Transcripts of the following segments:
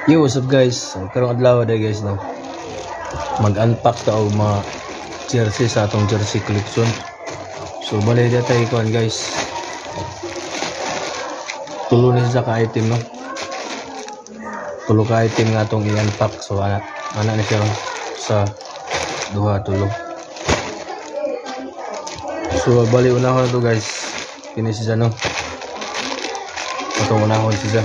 Yo, what's up guys? Karong adlaw day guys no. Mag-unpack ta og mga jersey sa atong jersey collection. So bali dito ikuan guys. Tulo ni sa ka item no. Tulo ka item nga atong i-unpack. So ana ni siya sa duha tulo. So bali unahon to guys. Kini siya no. Atong unahon siya.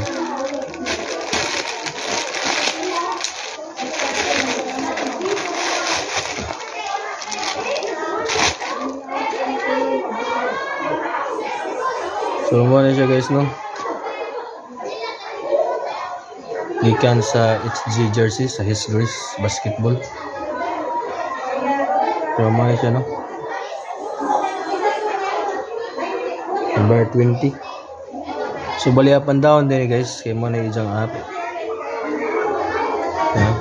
So muna siya guys no. Gikan sa HG jersey sa His Grace basketball. So muna siya no. Number 20. So bali up and down din guys. Kaya muna ijang up. Yeah.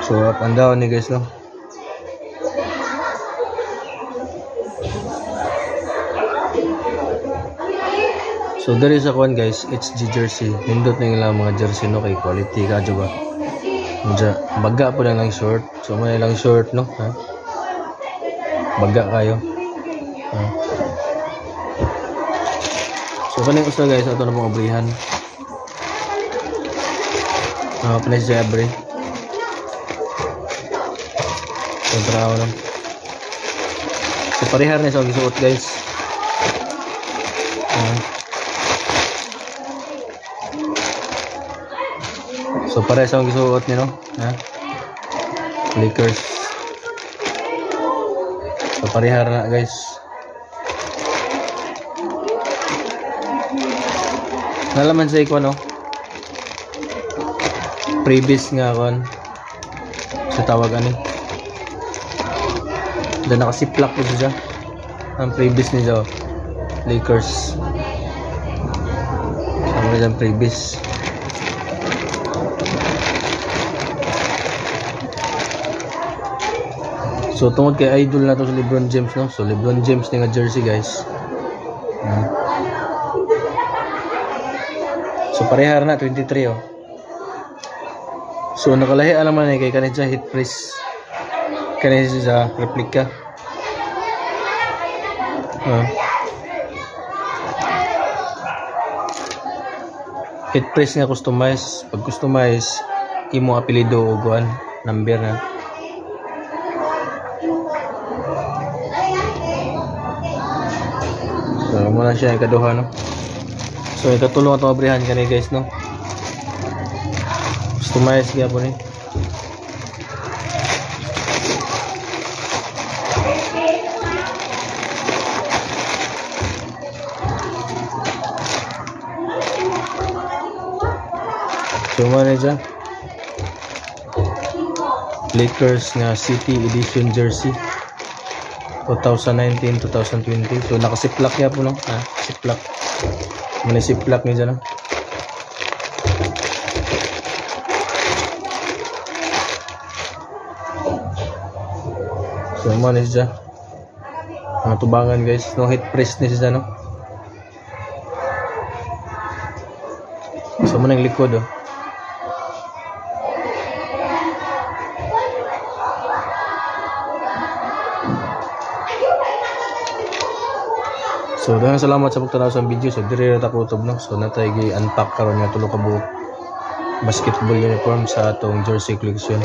So up and down ni guys no. So there is a one guys, HG jersey. Nindot na ilang mga jersey no kay quality ka ba. Medyo baga po lang short. So may lang short no, ha. Baga kayo. Ha? So kaning usa guys ato na pong abrihan. Panis siya abri. Kontra ako lang. So parehar na sa gisuot guys. So pare sa akong gisuot ni no, ha? Lakers. So parehar na guys. Nalaman sa iko no. Previous nga kon sa tawag ani. Dan nakasiplak po siya. Ang previous ni siya Lakers. Sama dyan previous. So tungod kay idol na to sa LeBron James no. So LeBron James ni nga jersey guys. So parehar na 23 oh. So nakalahi alam man kay kanit sa hit press. Kanit sa replica. Hit press nga customize. Pag customize imo apelyido o guan number na. So muna siya ikaduha no. So ikatulong atong abrihan kani guys no. Customize gyapon ni. So muna siya Lakers nga City Edition jersey 2019-2020. So nakasiplak niya po no. Siplak. Muna siplak niya dyan no. So muna siya. Mga tubangan guys. No hit press niya siya no. So muna yung likod oh. So daghang salamat sa pagtanaw sa video. So diri ra ta kutob no. So natay gi-unpack karon nga tulo ka buok basketball uniform sa atong jersey collection.